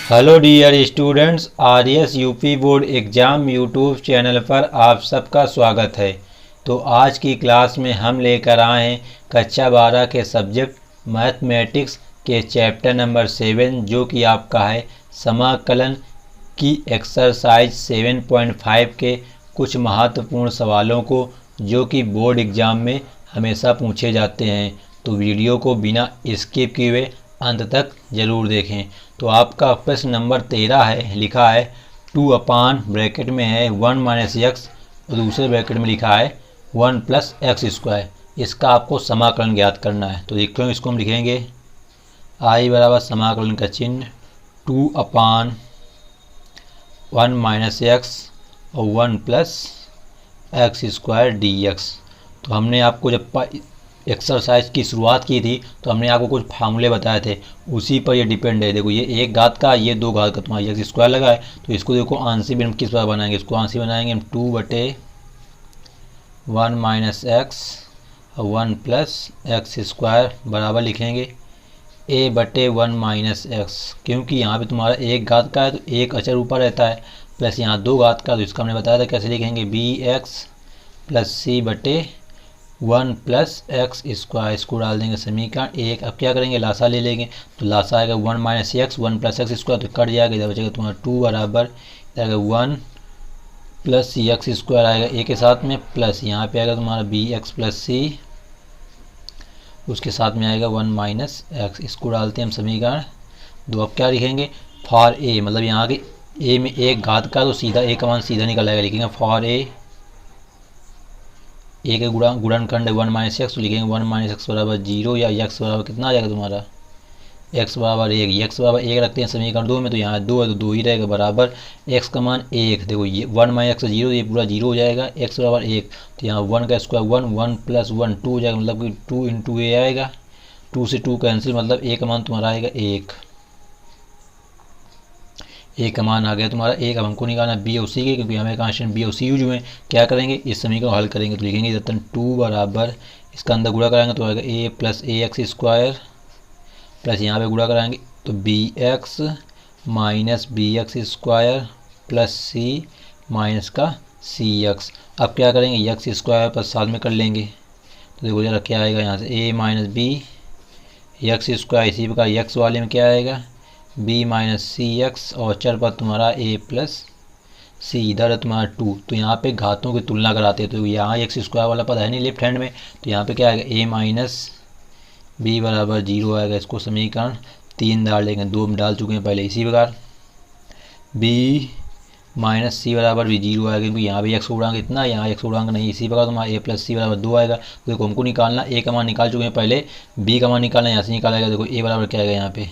Hello dear students, RS UP board exam YouTube channel पर आप सबका स्वागत है। तो आज की क्लास में हम लेकर आए हैं कक्षा 12 के सब्जेक्ट मैथमेटिक्स के चैप्टर नंबर 7 जो कि आपका है समाकलन की एक्सरसाइज 7.5 के कुछ महत्वपूर्ण सवालों को जो कि बोर्ड एग्ज़ाम में हमेशा पूछे जाते हैं। तो वीडियो को बिना स्किप किए हुए अंत तक ज़रूर देखें। तो आपका प्रश्न नंबर 13 है, लिखा है 2 अपान ब्रैकेट में है 1 माइनस एक्स और दूसरे ब्रैकेट में लिखा है 1 प्लस एक्स स्क्वायर। इसका आपको समाकलन ज्ञात करना है। तो देखो इसको हम लिखेंगे आई बराबर समाकलन का चिन्ह 2 अपान 1 माइनस एक्स और 1 plus x square D x. तो हमने आपको जब एक्सरसाइज की शुरुआत की थी तो हमने आपको कुछ फार्मूले बताए थे, उसी पर ये डिपेंड है। देखो ये एक घात का, ये दो घात का, तुम्हारा एक्स स्क्वायर लगा है। तो इसको देखो आंशिक भी हम किस प्रकार बनाएंगे, इसको आंशिक बनाएंगे हम 2/1 माइनस एक्स और 1 प्लस एक्स स्क्वायर बराबर लिखेंगे a/1 माइनस एक्स, क्योंकि यहाँ पे तुम्हारा एक घात का है तो एक अचर ऊपर रहता है, प्लस यहाँ दो घात का, तो इसका हमने बताया था कैसे लिखेंगे bx plus c/1 plus x square. इसको डाल देंगे समीकरण एक। अब क्या करेंगे, लासा ले लेंगे। तो लासा आएगा 1 minus x 1 plus x square, तो कट जाएगा, इधर बचेगा तुम्हारा 2 बराबर आएगा 1 प्लस सी एक्स स्क्वायर आएगा ए के साथ में, प्लस यहाँ पे आएगा तुम्हारा बी एक्स प्लस सी, उसके साथ में आएगा 1 माइनस एक्स। इसको डालते हैं हम समीकरण दो। अब क्या लिखेंगे, फॉर ए, मतलब यहाँ के ए में एक घात का तो सीधा ए का मान सीधा निकल आएगा। लिखेंगे फॉर ए के गुणनखंड 1 माइनस एक्स, तो लिखेंगे 1 माइनस एक्स बराबर 0 या एक्स बराबर कितना आ जाएगा तुम्हारा एक्स बराबर 1। एक्स बराबर 1 रखते हैं समीकरण 2 में, तो यहाँ 2 है तो 2 ही रहेगा बराबर एक्स का मान 1। देखो ये 1 माइनस एक्स 0, ये पूरा 0 हो जाएगा, एक्स बराबर 1, तो यहाँ 1 का स्क्वायर 1, 1 प्लस 1 2 हो जाएगा, मतलब कि 2 इंटू ए आएगा, 2 से 2 कैंसिल, मतलब ए का मान तुम्हारा आएगा 1। ए का मान आ गया तुम्हारा 1। अब हमको निकालना बी और सी के, क्योंकि हमें कांस्टेंट बी और सी यूज हुए हैं। क्या करेंगे, इस समीकरण को हल करेंगे। तो लिखेंगे जब तक 2 बराबर इसका अंदर गुणा कराएंगे तो आएगा a plus a x square, plus यहाँ पे गुणा कराएंगे तो b x minus b x square plus c minus का सी एक्स। अब क्या करेंगे, एक्स स्क्वायर प्लस साथ में कर लेंगे, तो देखो जरा क्या आएगा यहाँ से ए माइनस बी एक्स स्क्वायर। इसी प्रकार एक्स वाले में क्या आएगा बी माइनस सी एक्स, और चर पर तुम्हारा ए प्लस सी, इधर है तुम्हारा 2। तो यहाँ पे घातों की तुलना कराते हैं, तो यहाँ एक्स स्क्वायर वाला पद है नहीं लेफ्ट हैंड में, तो यहाँ पे क्या आएगा ए माइनस बी बराबर 0 आएगा। इसको समीकरण 3 डाल लेंगे, 2 डाल चुके हैं पहले। इसी प्रकार बी माइनस सी बराबर भी 0 आएगा, क्योंकि यहाँ भी एक्स गुणांक इतना, यहाँ एक्स गुणांक नहीं। इसी प्रकार तुम्हारा ए प्लस सी बराबर 2 आएगा। तो देखो हमको निकालना, ए का मान निकाल चुके हैं पहले, बी का मान निकालना, यहाँ से निकालेगा। देखो ए बराबर क्या आएगा, यहाँ पे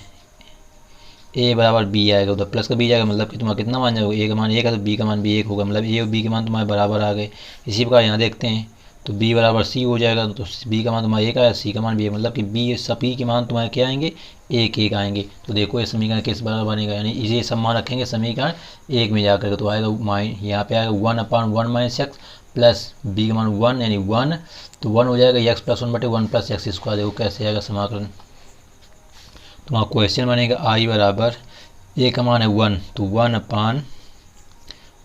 ए बराबर बी आएगा, उधर प्लस का बी जाएगा, मतलब कि तुम्हारा कितना मान जाएगा, ए का मान 1 है तो बी का मान भी 1 होगा, मतलब ए और बी के मान तुम्हारे बराबर आ गए। इसी प्रकार यहाँ देखते हैं तो बी बराबर सी हो जाएगा, तो बी का मान तुम्हारा 1 आया, सी का मान भी 1, मतलब कि बी सभी के मान तुम्हारे क्या आएंगे 1 आएंगे। तो देखो ये समीकरण किस बराबर बनेगा, यानी इसे सब मान रखेंगे समीकरण 1 में जाकर के, तो आएगा यहाँ पे आएगा 1 अपान 1 माइनस एक्स प्लस बी का मान 1 यानी 1, तो 1 हो जाएगा x plus 1/1 plus x square. देखो कैसे आएगा समाकलन, तो वहाँ क्वेश्चन बनेगा आई बराबर ए का मान है 1, तो 1 अपान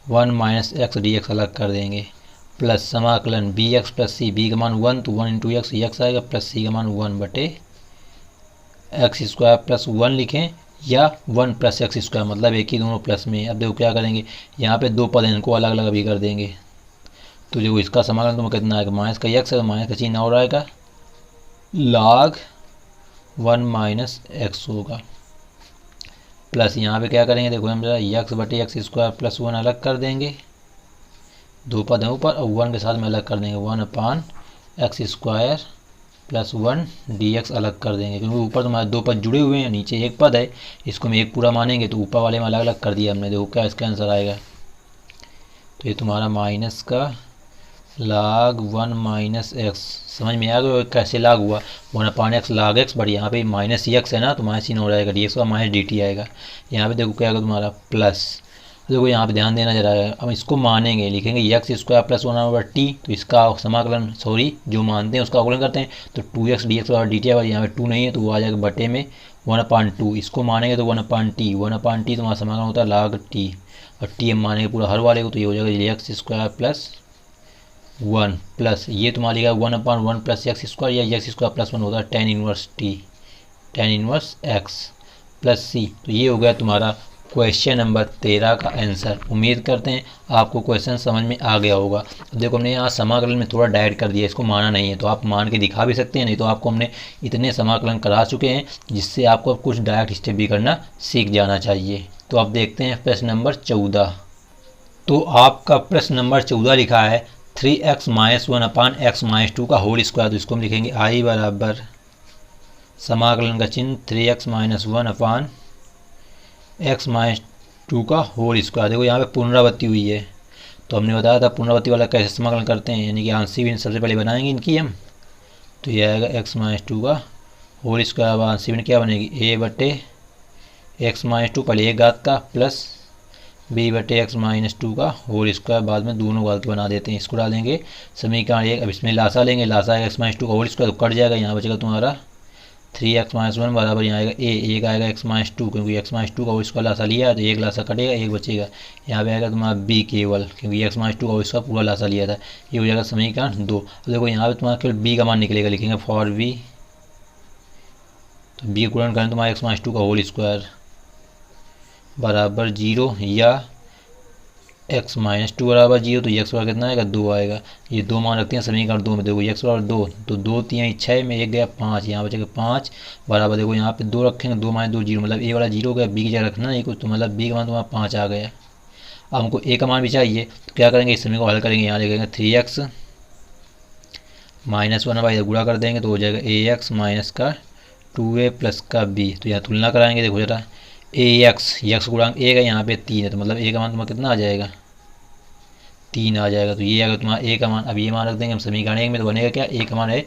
1 माइनस एक्स डी एक्स अलग कर देंगे, प्लस समाकलन बी एक्स प्लस सी, बी का मान 1 तो 1 इंटू एक्स एक्स आएगा, प्लस सी का मान 1/एक्स स्क्वायर प्लस 1 लिखें या 1 प्लस एक्स स्क्वायर, मतलब एक ही दोनों प्लस में। अब देखो क्या करेंगे, यहाँ पे दो पद हैं, इनको अलग अलग भी कर देंगे। तो देखो इसका समाकलन तुम्हें कितना आएगा, माइनस का एक्स है तो माइनस का चिन्ह और आएगा, log 1 माइनस एक्स होगा, प्लस यहाँ पे क्या करेंगे, देखो हम जरा x/एक्स स्क्वायर प्लस 1 अलग कर देंगे, दो पद हैं ऊपर, और 1 के साथ में अलग कर देंगे, 1 अपान एक्स स्क्वायर प्लस 1 dx अलग कर देंगे, क्योंकि ऊपर तुम्हारे दो पद जुड़े हुए हैं, नीचे एक पद है, इसको हम एक पूरा मानेंगे, तो ऊपर वाले में अलग अलग कर दिया हमने। देखो क्या इसका आंसर आएगा, तो ये तुम्हारा माइनस का log 1 माइनस एक्स, समझ में आ गया कैसे लाग हुआ, 1 अपान एक्स log एक्स, बट यहाँ पे माइनस एक्स है ना, तो माइनस चिन्ह हो जाएगा, डी एक्स का माइनस डी टी आएगा। यहाँ पे देखो क्या आएगा तुम्हारा प्लस, देखो यहाँ पे ध्यान देना जरा है, अब इसको मानेंगे, लिखेंगे एक्स स्क्वायर प्लस 1/t, तो इसका समाकलन जो मानते हैं उसका अवकलन करते हैं, तो 2x dx डी टी, यहाँ पे 2 नहीं है तो वो आ जाएगा बटे में 1/2, इसको मानेंगे तो 1/t, 1/t तुम्हारा समाकलन होता है log t, और टी हम मानेंगे पूरा हर वाले को, तो ये हो जाएगा एक्स स्क्वायर प्लस 1 प्लस ये तुम्हारा लिखा 1/1 प्लस एक्स स्क्वायर, या एक्स स्क्वायर प्लस 1 होता है tan inverse t, tan inverse x plus c. तो ये हो गया तुम्हारा क्वेश्चन नंबर 13 का आंसर। उम्मीद करते हैं आपको क्वेश्चन समझ में आ गया होगा। तो देखो हमने यहाँ समाकलन में थोड़ा डाइट कर दिया, इसको माना नहीं है तो आप मान के दिखा भी सकते हैं, नहीं तो आपको हमने इतने समाकलन करा चुके हैं जिससे आपको अब कुछ डायरेक्ट स्टेप भी करना सीख जाना चाहिए। तो अब देखते हैं प्रश्न नंबर 14। तो आपका प्रश्न नंबर 14 लिखा है 3x - 1/x - 2 का होल स्क्वायर। तो इसको हम लिखेंगे आई बराबर समाकलन का चिन्ह 3x - 1/x - 2 का होल स्क्वायर। देखो यहाँ पे पुनरावृत्ति हुई है, तो हमने बताया था पुनरावृत्ति वाला कैसे समाकलन करते हैं, यानी कि आंशिक भिन्न सबसे पहले बनाएंगे इनकी हम। तो ये आएगा x - 2 का होल स्क्वायर। अब आंशिक भिन्न क्या बनेगी, a/x - 2 पहले एक घात का प्लस b/x - 2 का होल स्क्वायर, बाद में दोनों घात के बना देते हैं। इसको डालेंगे समीकरण 1। अब इसमें लासा लेंगे, लासा आएगा x - 2 का होल स्क्वायर तो कट जाएगा, यहाँ बचेगा तुम्हारा 3x - 1 बराबर यहाँ आएगा एक आएगा x - 2, क्योंकि x - 2 का होल स्क्वायर लासा लिया है तो एक लासा कटेगा, एक बचेगा। यहाँ पे आएगा तुम्हारा b केवल, क्योंकि x - 2 का होल स्क्वायर पूरा लासा लिया था। ये हो जाएगा समीकरण 2। अब देखो यहाँ पे तुम्हारा केवल b का मान निकलेगा, लिखेंगे फॉर b, तो b गुणन करें तुम्हारा x - 2 का होल स्क्वायर बराबर 0, या x - 2 बराबर 0, तो x बराबर कितना आएगा 2 आएगा। ये दो मान रखते हैं समीकरण 2 में। देखो x बराबर 2, तो 2 3 6 में एक गया 5, यहाँ बचेगा 5 बराबर, देखो यहाँ पे 2 रखेंगे, 2 - 2 0, मतलब a वाला 0 हो गया, b की जगह रखना नहीं कुछ, तो मतलब b का मान तुम्हारा 5 आ गया। अब हमको a का मान भी चाहिए, तो क्या करेंगे, इस समीकरण को हल करेंगे। यहाँ लिखेंगे 3x - 1 गुणा कर देंगे तो हो जाएगा ax माइनस का 2a प्लस का b। तो यहाँ तुलना कराएंगे, देखो जरा ax गुणांक a का यहाँ पे 3 है, तो मतलब a का मान तुम्हारा कितना आ जाएगा 3 आ जाएगा। तो ये अगर तुम्हारा a का मान, अब ये मान रख देंगे हम समीकरण 1 में, तो बनेगा क्या, a का मान है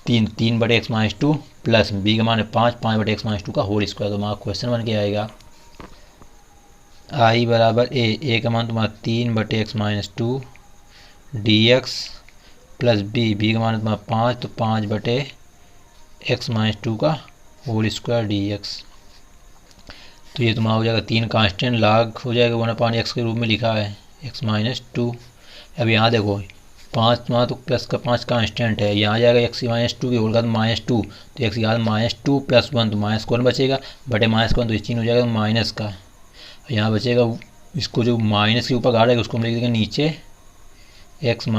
3/x - 2 प्लस b का मान है 5/x - 2 का होल स्क्वायर। तो हमारा क्वेश्चन बन के आएगा i बराबर a का मान तुम्हारा 3/x - 2 dx प्लस b का मान तुम्हारा 5, तो 5/x - 2 का होल स्क्वायर dx। तो ये तुम्हारा हो जाएगा 3 कांस्टेंट लाग हो जाएगा 1/x के रूप में लिखा है x - 2। अब यहाँ देखो 5 तुम्हारा तो प्लस का 5 कांस्टेंट है, यहाँ आ जाएगा x - 2 की होल घात -2, तो x की घात -2 प्लस 1, तो माइनस कौन बचेगा, बटे -1, तो इस चिन्ह हो जाएगा माइनस का। यहाँ बचेगा इसको जो माइनस के ऊपर घाट है उसको हम लिख देंगे नीचे x -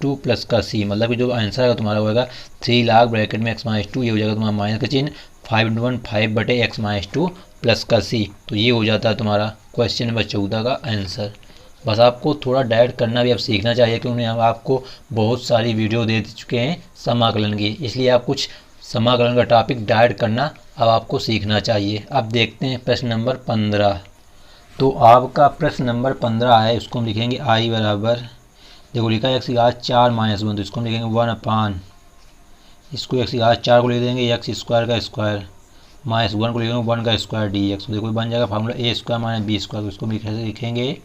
2 प्लस का c, मतलब कि जो आंसर आएगा तुम्हारा होगा 3 लाख ब्रैकेट में x - 2, ये हो जाएगा तुम्हारा माइनस का चिन्ह 5/5 x - 2 प्लस का c। तो ये हो जाता है तुम्हारा क्वेश्चन नंबर 14 का आंसर। बस आपको थोड़ा डायरेक्ट करना भी अब सीखना चाहिए, क्योंकि हम आपको बहुत सारी वीडियो दे चुके हैं समाकलन की, इसलिए आप कुछ समाकलन का टॉपिक डायरेक्ट करना अब आपको सीखना चाहिए। अब देखते हैं प्रश्न नंबर 15। तो आपका प्रश्न नंबर 15 है, उसको हम लिखेंगे i बराबर, देखो लिखा है x की घात 4 - 1, तो इसको हम लिखेंगे 1/, इसको x की घात 4 को लिख देंगे x स्क्वायर का स्क्वायर -1 को लिखेंगे 1 का स्क्वायर dx। तो देखो बन जाएगा formula a square minus b square, तो इसको हम लिखेंगे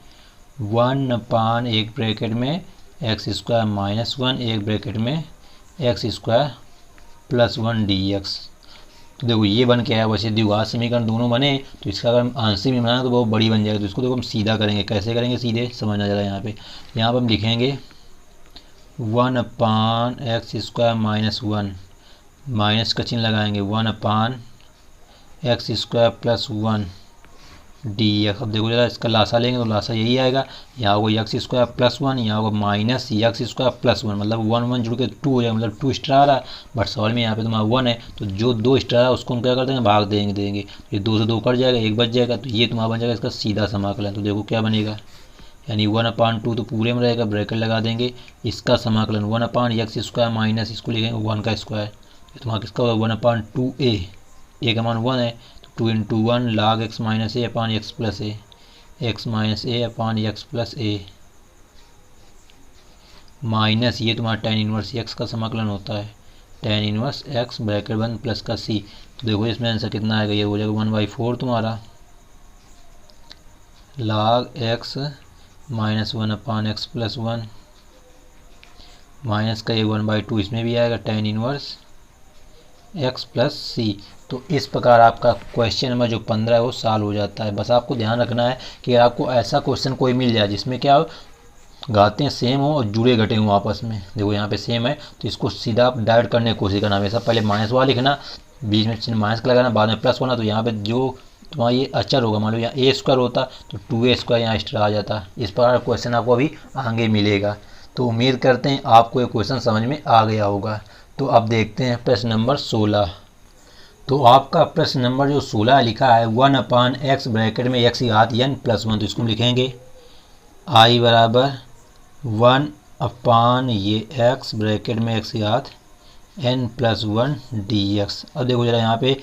1/, एक ब्रैकेट में x स्क्वायर -1, एक ब्रैकेट में x स्क्वायर प्लस 1 dx। तो देखो ये बन के आया, वैसे द्विघात समीकरण दोनों बने, तो इसका अगर हम आंशिक में बनाना तो बहुत बड़ी बन जाएगा। तो इसको देखो हम सीधा करेंगे, कैसे करेंगे सीधे समझना जरा। यहाँ पे हम लिखेंगे 1/x स्क्वायर -1, माइनस का चिन्ह लगाएंगे 1/x स्क्वायर प्लस 1 dx। अब देखो जरा इसका लासा लेंगे तो लासा यही आएगा, यहाँ होगा x स्क्वायर प्लस 1, यहाँ होगा माइनस x स्क्वायर प्लस 1, मतलब 1 1 जुड़ के 2 हो जाएगा, मतलब 2 स्टार आ रहा है। बट सवाल में यहाँ पे तुम्हारा 1 है, तो जो 2 स्टार है उसको हम क्या कर देंगे, भाग देंगे। ये 2 से 2 कट जाएगा, एक बच जाएगा, तो ये तुम्हारा बन जाएगा इसका सीधा समाकलन। तो देखो क्या बनेगा, यानी 1/2 तो पूरे में रहेगा, ब्रैकेट लगा देंगे, इसका समाकलन 1/x स्क्वायर माइनस इसको लिखेंगे 1 का स्क्वायर, तुम्हारा किसका होगा 1/2a, a का मान 1 है, 2 × 1 log x - a upon x plus a, x - a upon x plus a minus ये तुम्हारा tan इनवर्स x का समाकलन होता है, tan इनवर्स x ब्रैकेट बंद प्लस का c। तो देखो इसमें आंसर कितना आएगा, ये हो जाएगा 1/4 तुम्हारा log x - 1 अपान x प्लस 1 माइनस का ये 1/2, इसमें भी आएगा tan inverse x plus c। तो इस प्रकार आपका क्वेश्चन नंबर जो 15 है वो सॉल्व हो जाता है। बस आपको ध्यान रखना है कि आपको ऐसा क्वेश्चन कोई मिल जाए जिसमें क्या हो, घातें सेम हो और जुड़े घटे हों आपस में। देखो यहाँ पे सेम है तो इसको सीधा आप डाइवर्ट करने की कोशिश करना। हमेशा पहले माइनस वाला लिखना, बीच में चिन्ह माइनस का लगाना, बाद में प्लस होना। तो यहाँ पे जो तुम्हारा ये अचर होगा, मान लो यहाँ ए स्क्वायर होता तो 2a स्क्वायर यहाँ एक्स्ट्रा आ जाता। इस प्रकार क्वेश्चन आपको अभी आगे मिलेगा। तो उम्मीद करते हैं आपको ये क्वेश्चन समझ में आ गया होगा। तो अब देखते हैं प्रश्न नंबर 16। तो आपका प्रश्न नंबर जो 16 लिखा है 1/x ब्रैकेट में x की घात n+1। तो इसको हम लिखेंगे i बराबर 1/, ये x ब्रैकेट में x की घात n+1 dx। अब देखो जरा यहाँ पे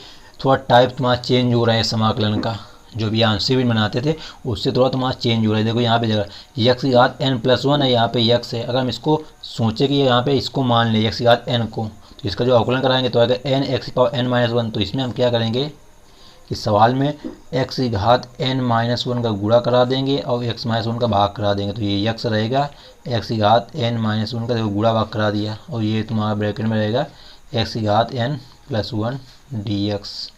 थोड़ा टाइप तुम्हारा चेंज हो रहा है समाकलन का, जो भी आंसर भी बनाते थे उससे थोड़ा तुम्हारा चेंज हो रहा है। देखो यहाँ पे जगह x की घात n+1 है, यहाँ पे x है। अगर हम इसको सोचे कि यहाँ पे इसको मान लें x की घात n को, तो इसका जो अवकलन कराएंगे तो अगर n x की पावर n-1, तो इसमें हम क्या करेंगे कि सवाल में x की घात n-1 का गुणा करा देंगे और x-1 का भाग करा देंगे। तो ये x रहेगा, x की घात n-1 का देखो गुणा भाग करा दिया, और ये तुम्हारा ब्रैकेट में रहेगा x की घात n+1 dx।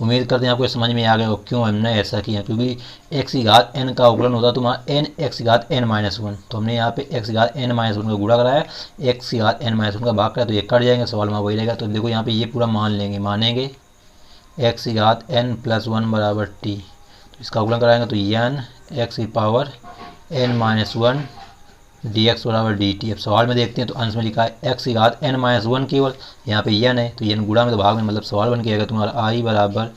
उम्मीद करते हैं आपको समझ में आ गया हो क्यों हमने ऐसा किया, क्योंकि x की घात n का अवकलन होता है तुम्हारा n x की घात n-1। तो हमने यहाँ पे x की घात n-1 का गुणा कराया, x की घात n-1 का भाग कराया, तो ये कट जाएंगे, सवाल में वही रहेगा। तो देखो यहाँ पे ये पूरा मान लेंगे, मानेंगे x की घात n+1 बराबर t। तो इसका अवकलन कराएंगे तो n x की पावर n-1 dx बराबर dt। अब सवाल में देखते हैं तो अंश में लिखा है x की घात n-1 केवल, यहाँ पे n है तो n गुणा में तो भाग में, मतलब सवाल बन के आएगा तुम्हारा i बराबर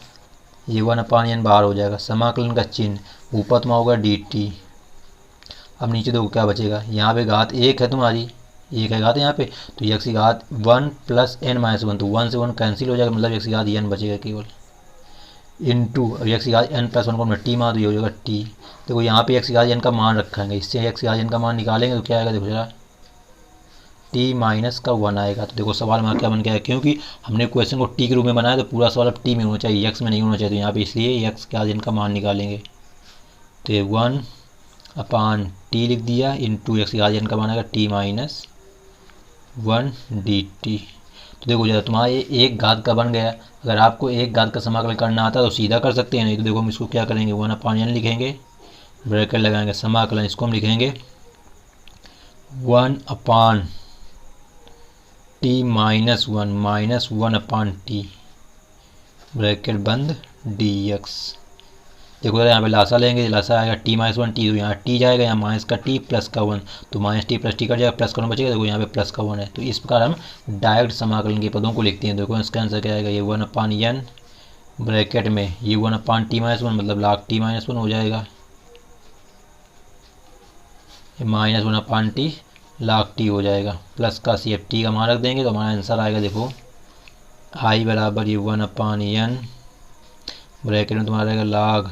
ये 1/n बाहर हो जाएगा, समाकलन का चिन्ह ऊपर तुम्हारा होगा dt। अब नीचे देखो क्या बचेगा, यहाँ पे घात 1 है तुम्हारी, 1 है घात यहाँ पे, तो x की घात 1 + n-1, तो 1 से 1 कैंसिल हो जाएगा, मतलब x की घात n बचेगा केवल, इंटू x की घात n+1 को टी मार, तो ये हो जाएगा t। देखो यहाँ पे x की घात n का मान रखा है, इससे x की घात n का मान निकालेंगे तो क्या आएगा, देखो जरा t-1 आएगा। तो देखो सवाल में क्या बन गया है, क्योंकि हमने क्वेश्चन को t के रूप में बनाया तो पूरा सवाल अब t में होना चाहिए, x में नहीं होना चाहिए। तो यहाँ पे इसलिए x की घात n का मान निकालेंगे, तो ये 1/t लिख दिया, इंटू x की घात n का मान आएगा t-1 dt। तो देखो जरा तुम्हारा ये एक घात का बन गया। अगर आपको एक घात का समाकलन करना आता है तो सीधा कर सकते हैं, नहीं तो देखो हम इसको क्या करेंगे, 1/n लिखेंगे, ब्रैकेट लगाएंगे, समाकलन इसको हम लिखेंगे 1/t-1 -1/t ब्रैकेट बंद dx। देखो यहाँ पे लासा लेंगे, लासा आएगा t-1 t, तो यहाँ t जाएगा, यहाँ माइनस का t प्लस का 1, तो -t + t कट जाएगा, प्लस का 1 बचेगा। देखो यहाँ पे प्लस का 1 है, तो इस प्रकार हम डायरेक्ट समाकलन के पदों को लिखते हैं। देखो इसका आंसर क्या आएगा, ये 1/n ब्रैकेट में ये 1/t-1 मतलब log t-1 हो जाएगा, ये -1/t log t हो जाएगा, प्लस का सी एफ टी का मान रख देंगे तो हमारा आंसर आएगा। देखो i बराबर ये 1/n ब्रैकेट में तुम्हारा रहेगा log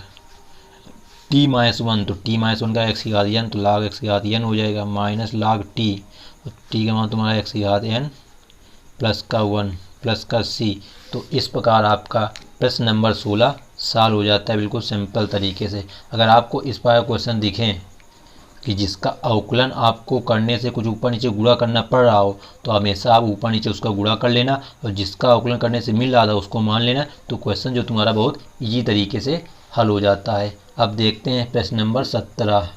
t-1, तो t-1 का x की घात n, तो log x की घात n हो जाएगा, माइनस log t, तो t का मान तुम्हारा x की घात n प्लस का 1 प्लस का c। तो इस प्रकार आपका प्रश्न नंबर 16 सॉल्व हो जाता है बिल्कुल सिंपल तरीके से। अगर आपको इस प्रकार क्वेश्चन दिखें कि जिसका अवकलन आपको करने से कुछ ऊपर नीचे गुणा करना पड़ रहा हो, तो हमेशा आप ऊपर नीचे उसका गुणा कर लेना, और जिसका अवकलन करने से मिल रहा था उसको मान लेना, तो क्वेश्चन जो तुम्हारा बहुत ईजी तरीके से हल हो जाता है। अब देखते हैं प्रश्न नंबर 17।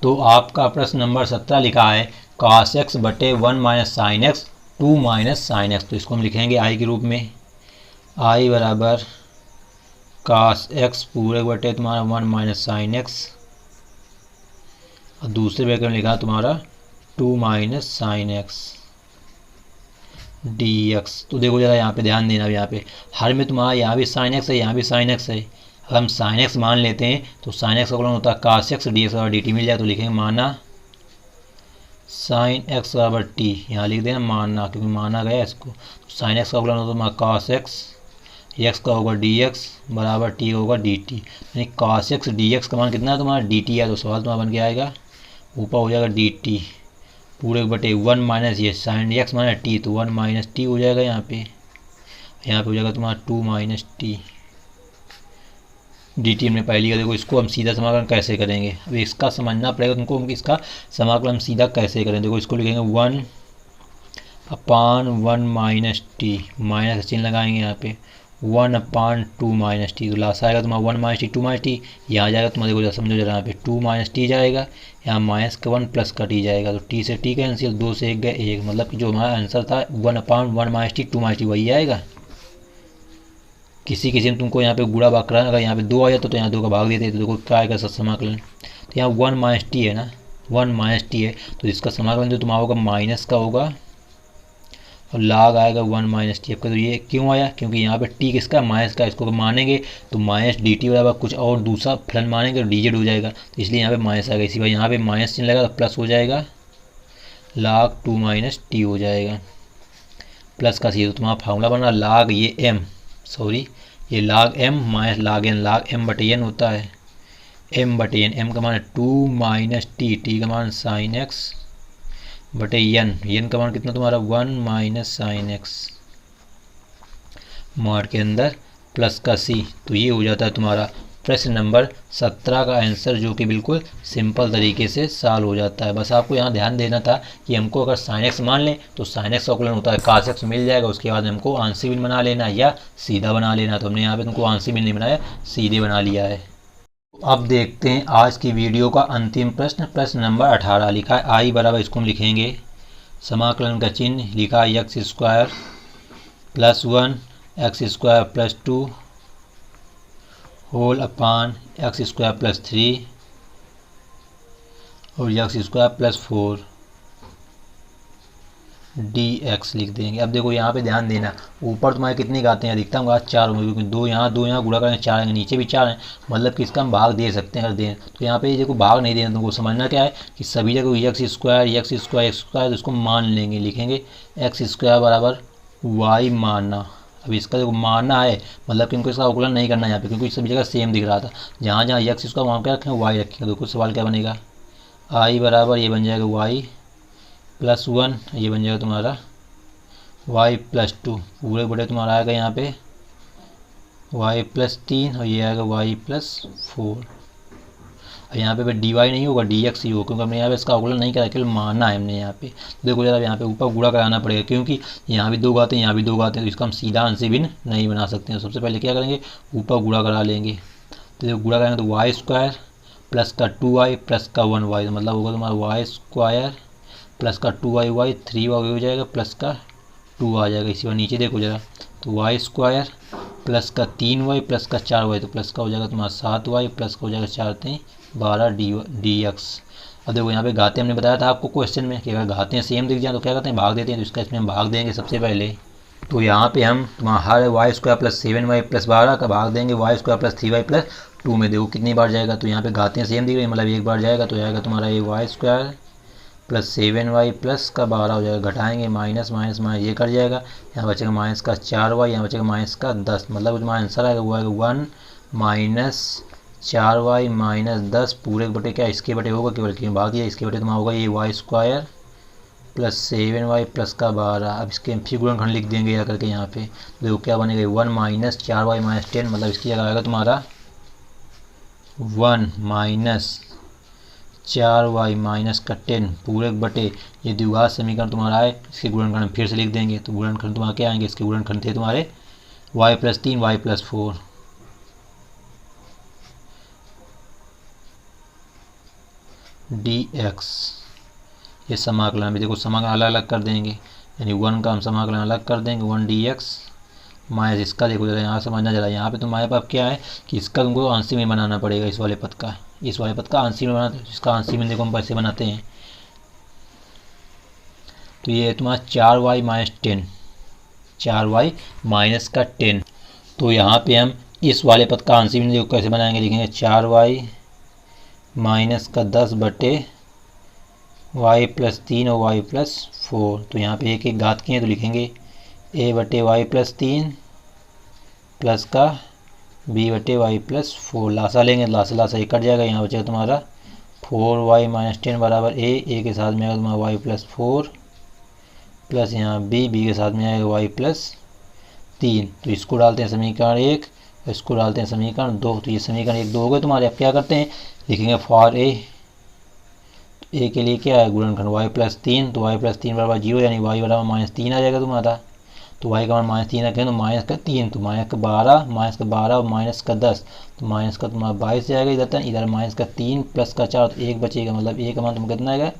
तो आपका प्रश्न नंबर 17 लिखा है cos x बटे 1 - sin x 2 - sin x। तो इसको हम लिखेंगे i के रूप में, i बराबर cos x पूरे बटे तुम्हारा 1 - sin x, और दूसरे ब्रैकेट में लिखा तुम्हारा 2 - sin x dx। तो देखो जरा यहाँ पे ध्यान देना, यहाँ पे हर में तुम्हारा यहाँ भी sin x है, यहाँ भी sin x है। अगर हम sin x मान लेते हैं तो sin x का अवकलन होता है cos x dx और dt मिल जाए, तो लिखेंगे माना sin x बराबर t, यहाँ लिख देना माना, क्योंकि माना गया इसको। तो sin x का अवकलन होता है तुम्हारा cos x, x का होगा dx बराबर t होगा dt, यानी cos x dx का मान कितना है तुम्हारा dt है। तो सवाल तुम्हारा बन के आएगा, ऊपर हो जाएगा dt पूरे बटे 1 माइनस ये sin x माइनस t, तो 1 - t हो जाएगा यहाँ पे हो जाएगा तुम्हारा 2 - t dt हमने पहले लिया। देखो इसको हम सीधा समाकलन कैसे करेंगे, अब इसका समझना पड़ेगा तुमको, इसका समाकलन हम सीधा कैसे करें। देखो इसको लिखेंगे 1 अपान 1 माइनस टी, माइनस का चिन्ह लगाएंगे यहाँ पे 1/2 माइनस टी, तो लास्ट आएगा तुम्हारा 1 माइनस टी 2 माइनस टी, यहाँ जाएगा तुम्हारे को समझो जरा, यहाँ पे 2 माइनस टी जाएगा, यहाँ माइनस का 1 प्लस का टी जाएगा, तो टी से टी कैंसिल, 2 से 1 गए 1, मतलब कि जो हमारा आंसर था 1/1 माइनस टी 2 माइनस टी वही आएगा। किसी किसी ने तुमको यहाँ पे गुणा भाग कराना, अगर यहाँ पे 2 आ जाता तो यहाँ 2 का भाग देते, तो देखो क्या आएगा समाकलन, तो यहाँ 1 माइनस टी है ना, 1 माइनस टी है, तो इसका समाकलन जो तुम्हारा होगा माइनस का होगा और लाग आएगा 1 माइनस टी। आपका तो ये क्यों आया, क्योंकि यहाँ पे टी किसका माइनस का, इसको मानेंगे तो माइनस डी टी बराबर कुछ और दूसरा फलन मानेंगे तो डीजेड हो जाएगा, तो इसलिए यहाँ पे माइनस आएगा। इसी बार यहाँ पे माइनस चिन्ह लगा तो प्लस हो जाएगा, लाग 2 माइनस टी हो जाएगा, प्लस का सी, तो तुम्हारा फार्मूला बना लाग ये एम, सॉरी ये लाग एम माइनस लाग एन, लाग एम बटे एन होता है, एम बटे एन, एम का मान 2 माइनस टी, टी का मान साइन एक्स बटे एन, एन का मान कितना तुम्हारा 1 माइनस साइन एक्स, मॉड के अंदर प्लस का सी, तो ये हो जाता है तुम्हारा प्रश्न नंबर 17 का आंसर, जो कि बिल्कुल सिंपल तरीके से सॉल्व हो जाता है। बस आपको यहाँ ध्यान देना था कि हमको अगर साइन एक्स मान लें तो साइन एक्स का अवकलन होता है cos एक्स मिल जाएगा, उसके बाद हमको आंशिक भिन्न बना लेना या सीधा बना लेना, तो हमने यहाँ पे तुमको आंशिक भिन्न नहीं बनाया, सीधे बना लिया है। अब देखते हैं आज की वीडियो का अंतिम प्रश्न, प्रश्न नंबर 18 लिखा है आई बराबर, इसको हम लिखेंगे समाकलन का चिन्ह, लिखा है x square plus 1 x square plus 2 whole upon x square plus 3 और x square plus 4 d x लिख देंगे। अब देखो यहाँ पे ध्यान देना, ऊपर तुम्हारे कितनी घाते हैं, अधिकतम घात 4 होंगे, क्योंकि दो यहाँ गुणा करेंगे 4 आएंगे, नीचे भी 4 हैं, मतलब कि इसका हम भाग दे सकते हैं अगर दें, तो यहाँ पे देखो भाग नहीं देना, तुमको समझना क्या है कि सभी जगह एक्स स्क्वायर तो इसको मान लेंगे, लिखेंगे एक्स स्क्वायर बराबर वाई मानना। अब इसका देखो मानना है, मतलब कि इनको इसका अवकलन नहीं करना है यहाँ पे, क्योंकि सभी जगह सेम दिख रहा था, जहाँ जहाँ एक्स इसका मान के रखेंगे वाई रखेंगे, देखो सवाल क्या बनेगा, आई बराबर ये बन जाएगा वाई प्लस 1, ये बन जाएगा तुम्हारा y प्लस 2, पूरे बड़े तुम्हारा आएगा यहाँ पे y प्लस 3 और ये आएगा y प्लस 4, यहाँ पे dy नहीं होगा dx ही होगा, क्योंकि हमने यहाँ पे इसका अवकलन नहीं करा, केवल मानना है हमने यहाँ पे। देखो जरा यहाँ पे ऊपर गुणा कराना पड़ेगा, क्योंकि यहाँ भी 2 घाते हैं यहाँ भी 2 घाते हैं, तो इसका हम सीधा आंशिक भिन्न नहीं बना सकते हैं। सबसे पहले क्या करेंगे, ऊपर गुणा करा लेंगे, तो देखो गुणा करेंगे तो वाई स्क्वायर प्लस का 2y प्लस का 1y, मतलब होगा तुम्हारा वाई स्क्वायर प्लस का 2y 3y हो जाएगा प्लस का 2 आ जाएगा। इसी बार नीचे देखो जरा, तो वाई स्क्वायर प्लस का 3y प्लस का 4y, तो प्लस का हो जाएगा तुम्हारा 7y प्लस का हो जाएगा 4 3 12 डी एक्स। अब देखो यहाँ पे घाते हमने बताया था आपको क्वेश्चन में कि अगर घाते सेम दिख जाए तो क्या करते हैं, भाग देते हैं, तो इसका इसमें हम भाग देंगे सबसे पहले। तो यहाँ पे हम तुम्हारा her why square plus 7y plus 12 का भाग देंगे Y square plus 3y plus 2 में, देखो कितनी बार जाएगा, तो यहाँ पे घाते सेम दिख रही है, मतलब एक बार जाएगा, तो जाएगा तुम्हारा ये Y square plus 7y plus का 12 हो जाएगा, घटाएंगे माइनस माइनस माइनस ये कर जाएगा, यहाँ बचेगा माइनस का 4y, यहाँ बचेगा माइनस का 10, मतलब तुम्हारा आंसर आएगा वो आएगा 1 माइनस 4y माइनस 10 पूरे बटे क्या इसके बटे होगा, केवल क्यों भाग दिया, इसके बटे तुम्हारा होगा ये Y square plus 7y plus का 12। अब इसके फिर गुणनखंड लिख देंगे या करके यहाँ पे, देखो क्या बनेगा 1 माइनस 4y माइनस 10, मतलब इसकी जगह आएगा तुम्हारा 1 माइनस 4y माइनस का 10 पूरे बटे ये द्विघात समीकरण तुम्हारा है, इसके गुणनखंड फिर से लिख देंगे, तो गुणनखंड तुम्हारा क्या आएंगे, इसके गुणनखंड थे तुम्हारे y plus 3 y plus 4 dx। ये समाकलन भी देखो समाकलन अलग अलग कर देंगे, यानी 1 का हम समाकलन अलग कर देंगे 1 dx माइनस इसका, देखो जरा यहाँ समझना जरा, यहाँ पे तुम्हारे पास क्या है कि इसका तुमको आंशिक में बनाना पड़ेगा, इस वाले पद का, इस वाले पद का आंशिक में बनाते, इसका आंशिक में देखो हम कैसे बनाते हैं, तो ये है तुम्हारा 4y माइनस 10, 4y माइनस का 10, तो यहाँ पे हम इस वाले पद का आंशिक में देखो कैसे बनाएंगे, लिखेंगे 4y माइनस का 10 बटे y प्लस 3 और y प्लस 4, तो यहाँ पे एक एक घात किए तो लिखेंगे a बटे y प्लस 3 प्लस का b बटे y प्लस 4, लासा लेंगे, लासा लासा ये कट जाएगा, यहाँ बचेगा तुम्हारा 4y माइनस 10 बराबर a के साथ में आएगा तुम्हारा y प्लस 4 प्लस यहाँ b के साथ में आएगा y प्लस 3, तो इसको डालते हैं समीकरण 1, इसको डालते हैं समीकरण 2, तो ये समीकरण 1 2 हो गए तुम्हारे। अब क्या करते हैं, लिखेंगे फॉर a, ए के लिए क्या है गुणनखंड y प्लस 3, तो y प्लस 3 बराबर 0, यानी y बराबर -3 आ जाएगा तुम्हारा। तो y का मान -3 रखें तो -3, तो -12 और -10, तो माइनस का तुम्हारा 22 जाएगा इधर, इधर -3 प्लस का 4, तो 1 बचेगा, मतलब ए का मान तुम्हें कितना आएगा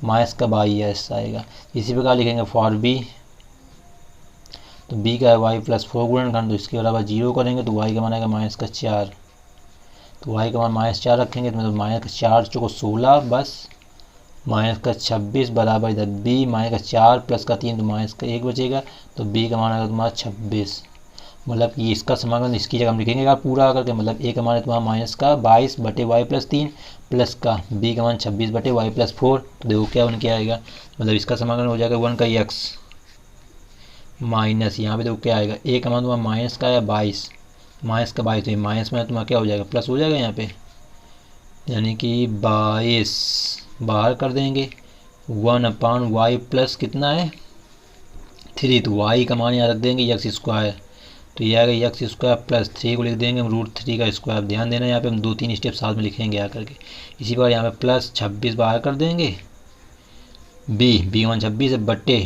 -22 आएगा। इसी प्रकार लिखेंगे फॉर बी, तो बी का है y प्लस 4 गुणनखंड, तो इसके बराबर 0 करेंगे तो y का मान आएगा -4, तो y का मान -4 रखेंगे तो मतलब -4 चौको 16 बस -26 बराबर इधर b -4 प्लस का 3, तो -1 बचेगा, तो b का मान आएगा तुम्हारा 26। मतलब कि इसका समाकलन इसकी जगह हम लिखेंगे अगर पूरा करके, मतलब a का मान है तुम्हारा -22 बटे y प्लस 3 प्लस का b का मान 26 बटे y प्लस 4, तो देखो क्या बन के आएगा, मतलब इसका समाकलन हो जाएगा 1 का x माइनस यहाँ पे देखो क्या आएगा, a का मान तुम्हारा माइनस का है 22, तो माइनस में तुम्हारा क्या हो जाएगा प्लस हो जाएगा यहाँ पे, यानी कि 22 बाहर कर देंगे 1/y प्लस कितना है 3, तो y का मान यहाँ रख देंगे x², तो ये आएगा x² प्लस 3 को लिख देंगे हम √3 का स्क्वायर। ध्यान देना यहाँ पे हम 2-3 स्टेप साथ में लिखेंगे आकर के। इसी प्रकार यहाँ पे प्लस 26 बाहर कर देंगे, b का मान 26 है बटे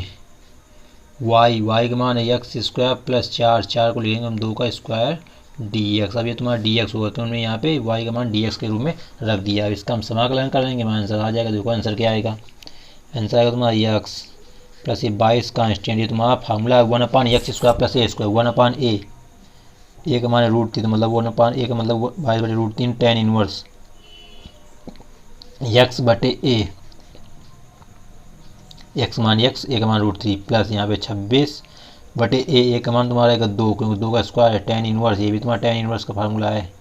y का मान है x² प्लस 4 को लिखेंगे हम 2 का स्क्वायर dx। अब ये तुम्हारा dx होगा तो हमने यहाँ पे y का मान dx के रूप में रख दिया। अब इसका हम समाकलन कर लेंगे, हमारा आंसर आ जाएगा। देखो आंसर क्या आएगा, आंसर आएगा तुम्हारा x प्लस ये 22 कांस्टेंट, ये तुम्हारा फार्मूला है 1/x² प्लस a², 1/a, ए का मान है √3, तो मतलब 1/a का मतलब 22 बटे √3 tan इनवर्स x बटे a, x मान x, a का मान √3 प्लस यहाँ पे 26 बटे a का मान तुम्हारा आएगा 2, क्योंकि 2 का स्क्वायर है tan इनवर्स, ये भी तुम्हारा tan इनवर्स का फार्मूला है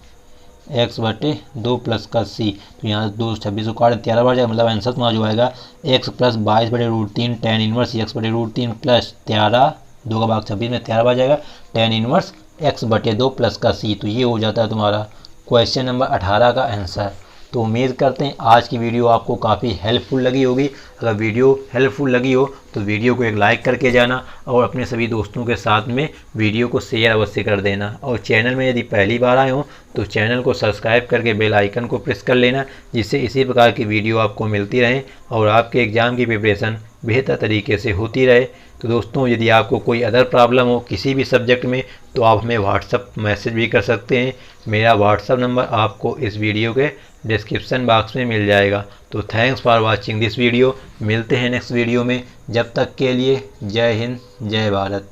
x बटे 2 प्लस का c, तो यहाँ 2 26 को काट 13 बार जाएगा, मतलब आंसर तुम्हारा जो आएगा x प्लस 22 बटे √3 tan इनवर्स x बटे √3 प्लस 13, 2 का भाग 26 में 13 बार जाएगा tan इनवर्स x बटे 2 प्लस का c। तो ये हो जाता है तुम्हारा क्वेश्चन नंबर 18 का आंसर। तो उम्मीद करते हैं आज की वीडियो आपको काफ़ी हेल्पफुल लगी होगी। अगर वीडियो हेल्पफुल लगी हो तो वीडियो को एक लाइक करके जाना और अपने सभी दोस्तों के साथ में वीडियो को शेयर अवश्य कर देना। और चैनल में यदि पहली बार आए हो तो चैनल को सब्सक्राइब करके बेल आइकन को प्रेस कर लेना, जिससे इसी प्रकार की वीडियो आपको मिलती रहे और आपके एग्ज़ाम की प्रिपरेशन बेहतर तरीके से होती रहे। तो दोस्तों, यदि आपको कोई अदर प्रॉब्लम हो किसी भी सब्जेक्ट में तो आप हमें व्हाट्सअप मैसेज भी कर सकते हैं। मेरा व्हाट्सअप नंबर आपको इस वीडियो के डिस्क्रिप्शन बॉक्स में मिल जाएगा। तो thanks for watching this video. मिलते हैं नेक्स्ट वीडियो में, जब तक के लिए जय हिंद जय भारत।